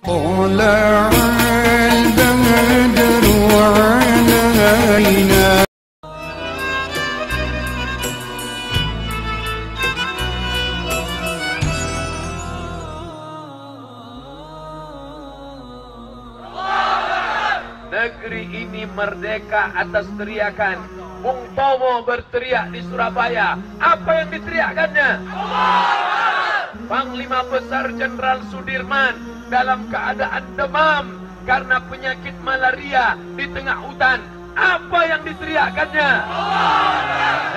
طلع البدر علينا. Negeri ini merdeka atas teriakan. Bung Tomo berteriak di Surabaya. Apa yang diteriakannya? Panglima Besar Jenderal Sudirman dalam keadaan demam karena penyakit malaria di tengah hutan. Apa yang diteriakannya?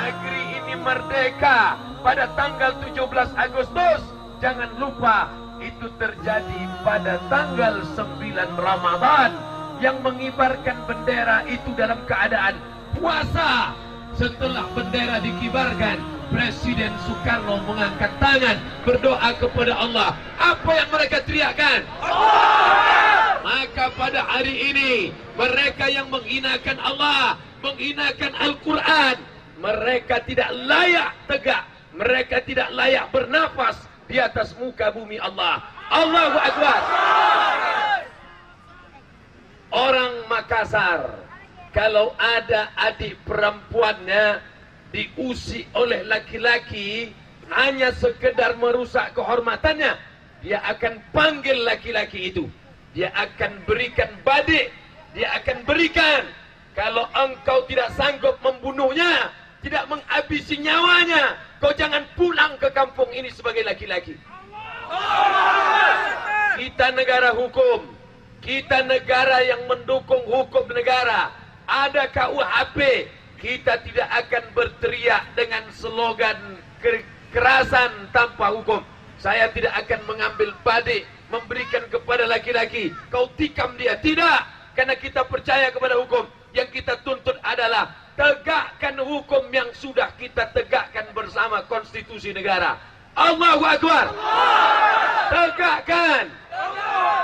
Negeri ini merdeka pada tanggal 17 Agustus. Jangan lupa itu terjadi pada tanggal 9 Ramadan. Yang mengibarkan bendera itu dalam keadaan puasa. Setelah bendera dikibarkan, Presiden Soekarno mengangkat tangan berdoa kepada Allah. Apa yang mereka teriakkan? Allah! Maka pada hari ini mereka yang menghinakan Allah, menghinakan Al-Quran, mereka tidak layak tegak, mereka tidak layak bernafas di atas muka bumi Allah. Allahu Akbar. Orang Makassar, kalau ada adik perempuannya diusik oleh laki-laki hanya sekedar merusak kehormatannya, dia akan panggil laki-laki itu, dia akan berikan badik, dia akan berikan. Kalau engkau tidak sanggup membunuhnya, tidak menghabisi nyawanya, kau jangan pulang ke kampung ini sebagai laki-laki. Kita negara hukum, kita negara yang mendukung hukum negara. Ada KUHP, kita tidak akan berteriak dengan slogan kekerasan tanpa hukum. Saya tidak akan mengambil badik memberikan kepada laki-laki, kau tikam dia. Tidak, karena kita percaya kepada hukum. Yang kita tuntut adalah tegakkan hukum yang sudah kita tegakkan bersama konstitusi negara. Allahu Akbar.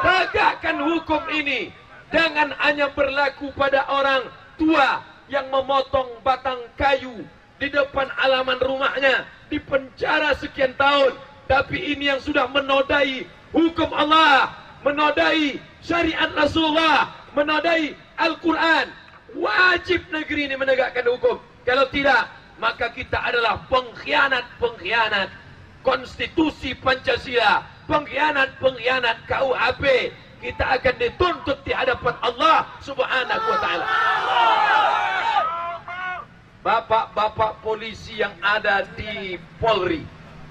Tegakkan hukum ini. Jangan hanya berlaku pada orang tua yang memotong batang kayu di depan halaman rumahnya, dipenjara sekian tahun. Tapi ini yang sudah menodai hukum Allah, menodai syariat Rasulullah, menodai Al-Quran. Wajib negeri ini menegakkan hukum. Kalau tidak, maka kita adalah pengkhianat konstitusi Pancasila, pengkhianat KUHP. Kita akan dituntut di hadapan Allah Subhanahu wa ta'ala. Bapak-bapak polisi yang ada di Polri,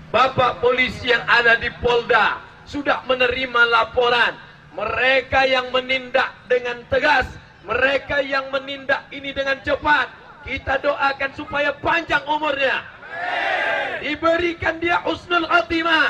bapak polisi yang ada di Polda sudah menerima laporan. Mereka yang menindak dengan tegas, mereka yang menindak ini dengan cepat, kita doakan supaya panjang umurnya, diberikan dia husnul khatimah.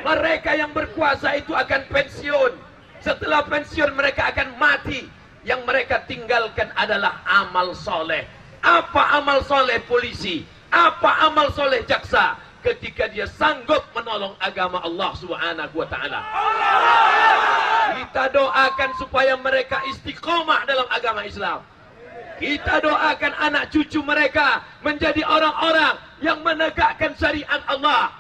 Mereka yang berkuasa itu akan pensiun. Setelah pensiun mereka akan mati. Yang mereka tinggalkan adalah amal soleh. Apa amal soleh polisi? Apa amal soleh jaksa? Ketika dia sanggup menolong agama Allah Subhanahu wa ta'ala. Kita doakan supaya mereka istiqomah dalam agama Islam. Kita doakan anak cucu mereka menjadi orang-orang yang menegakkan syariat Allah.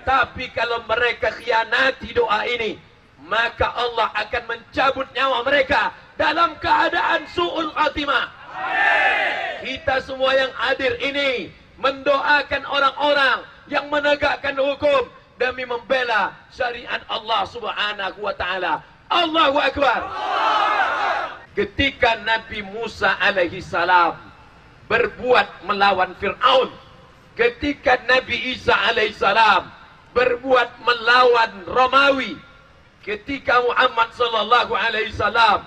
Tapi kalau mereka khianati doa ini, maka Allah akan mencabut nyawa mereka dalam keadaan su'ul khatimah. Kita semua yang hadir ini mendoakan orang-orang yang menegakkan hukum demi membela syariat Allah Subhanahu wa ta'ala. Allahu Akbar. Ketika Nabi Musa alaihi salam berbuat melawan Fir'aun, ketika Nabi Isa alaihi salam berbuat melawan Romawi, ketika Muhammad sallallahu alaihi wasallam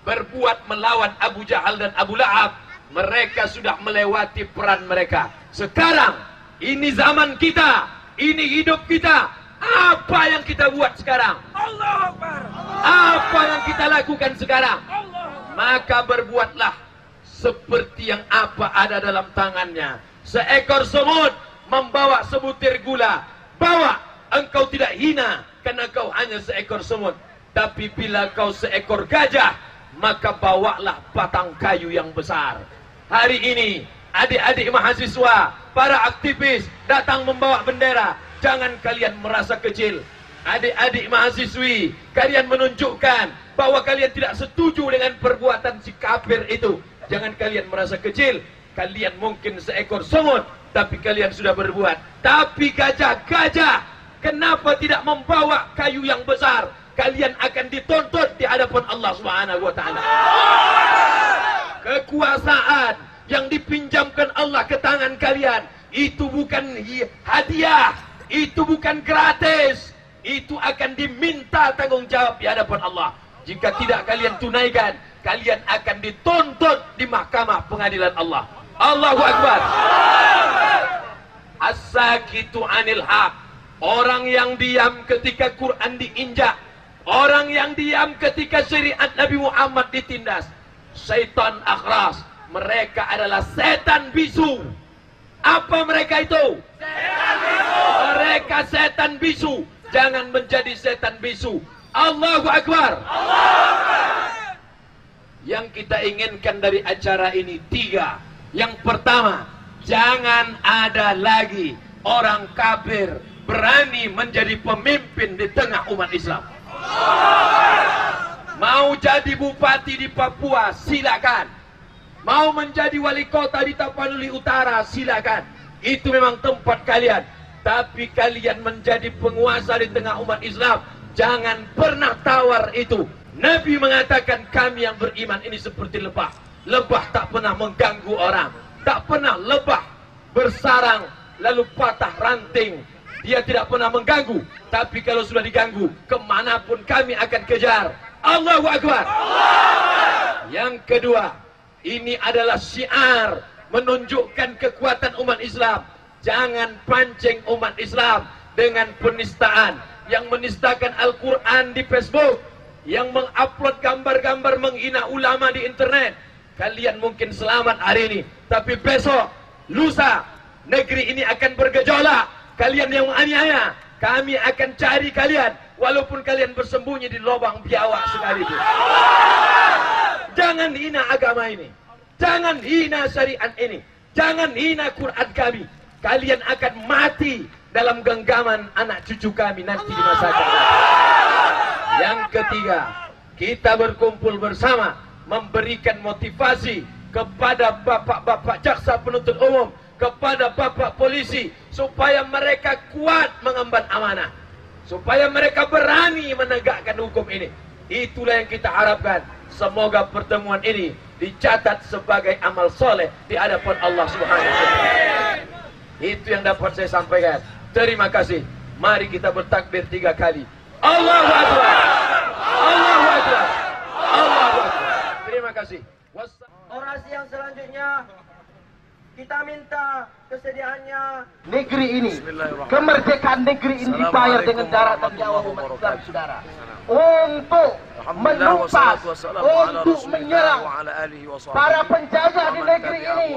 berbuat melawan Abu Jahal dan Abu Lahab, mereka sudah melewati peran mereka. Sekarang ini zaman kita, ini hidup kita. Apa yang kita buat sekarang? Allahu Akbar. Apa yang kita lakukan sekarang? Maka berbuatlah seperti yang apa ada dalam tangannya. Seekor semut membawa sebutir gula, bawa, engkau tidak hina karena kau hanya seekor semut. Tapi bila kau seekor gajah, maka bawalah batang kayu yang besar. Hari ini adik-adik mahasiswa, para aktivis datang membawa bendera. Jangan kalian merasa kecil. adik-adik mahasiswi, kalian menunjukkan bahwa kalian tidak setuju dengan perbuatan si kafir itu. Jangan kalian merasa kecil. Kalian mungkin seekor semut, tapi kalian sudah berbuat. Tapi gajah-gajah, kenapa tidak membawa kayu yang besar? Kalian akan dituntut di hadapan Allah Subhanahu wa taala. Kekuasaan yang dipinjamkan Allah ke tangan kalian itu bukan hadiah, itu bukan gratis. Itu akan diminta tanggung jawab di hadapan Allah. Jika tidak kalian tunaikan, kalian akan dituntut di mahkamah pengadilan Allah. Allahu Akbar. As-sakitu anil haq. Orang yang diam ketika Quran diinjak. Orang yang diam ketika syariat Nabi Muhammad ditindas. Syaitan akhras. Mereka adalah setan bisu. Apa mereka itu? Setan bisu. Mereka setan bisu. Jangan menjadi setan bisu. Allahu Akbar. Allahu Akbar. Yang kita inginkan dari acara ini 3. Yang pertama, jangan ada lagi orang kafir berani menjadi pemimpin di tengah umat Islam. Mau jadi bupati di Papua, silakan. Mau menjadi wali kota di Tapanuli Utara, silakan. Itu memang tempat kalian. Tapi kalian menjadi penguasa di tengah umat Islam, jangan pernah tawar itu. Nabi mengatakan kami yang beriman ini seperti lebah. Lebah tak pernah mengganggu orang. Tak pernah lebah bersarang lalu patah ranting. Dia tidak pernah mengganggu. Tapi kalau sudah diganggu, kemanapun kami akan kejar. Allahu Akbar. Yang kedua, ini adalah syiar menunjukkan kekuatan umat Islam. Jangan pancing umat Islam dengan penistaan. Yang menistakan Al-Quran di Facebook, yang mengupload gambar-gambar menghina ulama di internet. Kalian mungkin selamat hari ini, tapi besok, lusa, negeri ini akan bergejolak. Kalian yang menganiaya, kami akan cari kalian, walaupun kalian bersembunyi di lubang biawak sekalipun. Jangan hina agama ini. Jangan hina syariat ini. Jangan hina Quran kami. Kalian akan mati dalam genggaman anak cucu kami nanti di masa akan datang. Yang ketiga, kita berkumpul bersama memberikan motivasi kepada bapak-bapak jaksa penuntut umum, kepada bapak polisi, supaya mereka kuat mengemban amanah, supaya mereka berani menegakkan hukum ini. Itulah yang kita harapkan. Semoga pertemuan ini dicatat sebagai amal soleh di hadapan Allah Subhanahu wa taala. Itu yang dapat saya sampaikan. Terima kasih. Mari kita bertakbir 3 kali. Allahu Akbar. Allahu Akbar. Allahu Akbar. Terima kasih. Orasi yang selanjutnya kita minta kesediaannya negeri ini, kemerdekaan negeri ini dibayar dengan darah dan nyawa umat Islam, saudara, untuk menumpas, untuk menyerang para penjajah di negeri ini.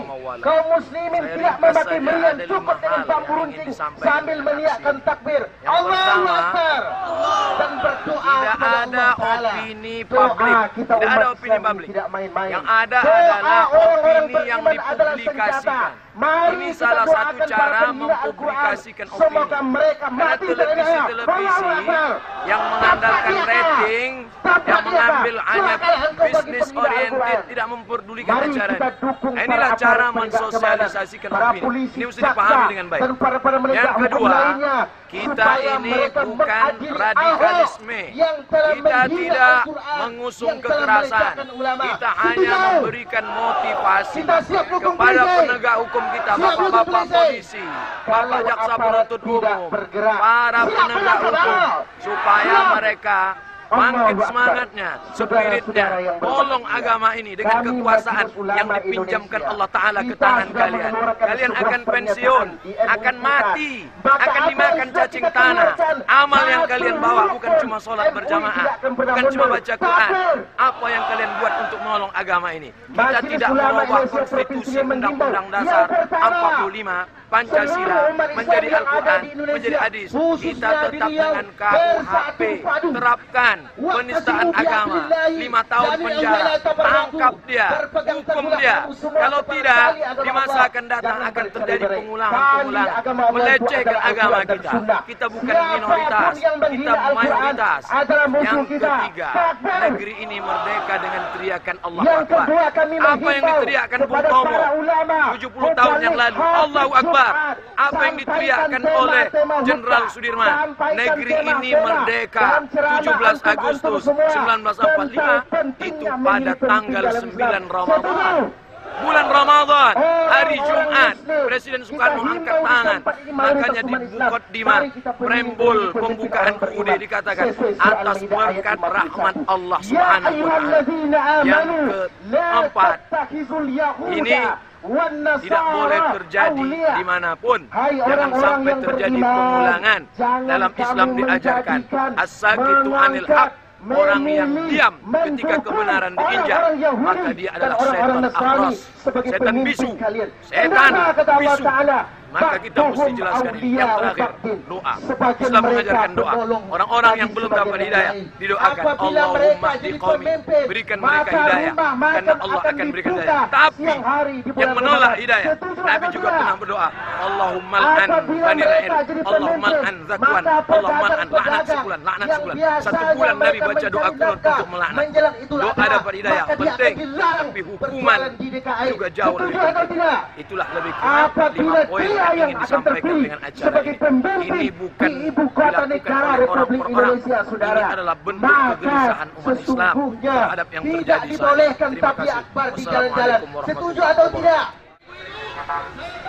Kaum muslimin tidak memakai meriam, cukup dengan bambu runcing sambil meniakkan takbir Allahu Akbar dan berdoa. Tidak ada opini publik, tidak ada opini publik. Yang ada adalah opini yang dipublikasikan. Ini salah satu cara mempublikasikan opini. Karena televisi-televisi yang mengandalkan rating, yang mengambil hanya bisnis oriented, tidak memperdulikan acara ini. Inilah cara mensosialisasikan opini. Ini mesti dipahami dengan baik. Yang kedua, kita ini bukan radikalisme. Kita tidak mengusung kekerasan. Kita hanya memberikan motivasi kepada penegak hukum kita, bapak-bapak polisi, bapak jaksa penuntut umum, para penegak hukum, supaya mereka bangkit semangatnya, spiritnya, tolong agama ini dengan kekuasaan yang dipinjamkan Allah Ta'ala ke tangan kalian. Kalian akan pensiun, akan mati, akan dimakan cacing tanah. Amal yang kalian bawa bukan cuma sholat berjamaah, bukan cuma baca Quran. Apa yang kalian buat untuk menolong agama ini? Kita tidak merubah konstitusi Undang-Undang Dasar 45 Pancasila, menjadi Al-Quran, menjadi hadis. Kita tetap dengan KUHP, terapkan penistaan agama, 5 tahun penjara, tangkap dia, hukum dia. Kalau tidak, di masa akan datang akan terjadi pengulangan-pengulangan, melecehkan agama kita. Kita bukan minoritas, kita mayoritas. Yang ketiga, negeri ini merdeka dengan teriakan Allah Akbar. Apa yang diteriakkan Bung Tomo 70 tahun yang lalu, Allahu Akbar. Apa yang diteriakkan oleh Jenderal Sudirman, negeri ini merdeka 17 Agustus 1945, itu pada tanggal 9 Ramadan. Bulan Ramadan, hari Jumat, Presiden Soekarno angkat tangan. Makanya di Muqaddimah preambul pembukaan UUD dikatakan atas berkat rahmat Allah Subhanahu wa taala. Yang keempat, ini tidak boleh terjadi dimanapun. Jangan sampai terjadi pengulangan. Dalam Islam diajarkan as-sakitu anil haq, orang yang diam ketika kebenaran diinjak, maka dia adalah setan akhras, setan bisu, setan bisu. Maka kita mesti jelaskan ini. Yang terakhir, doa. Islam mengajarkan doa. Orang-orang yang belum dapat hidayah, didoakan Allahumma hdi qaumi, berikan mereka hidayah, karena Allah akan berikan hidayah. Tapi yang menolak hidayah, Nabi juga pernah berdoa, Allahumma al'an Bani Ra'il, Allahumma al'an Zakwan, Allahumma al'an laknat sebulan, laknat sebulan. 1 bulan Nabi baca doa kunut untuk melaknat. Doa dapat hidayah penting, tapi hukuman juga jauh lebih penting. Itulah lebih kurang 5 poin yang ingin disampaikan dengan acara ini. Ini bukan dilakukan oleh orang per orang. Ini adalah bentuk kegelisahan umat Islam terhadap yang terjadi saat ini. Terima kasih. Wassalamualaikum warahmatullahi wabarakatuh.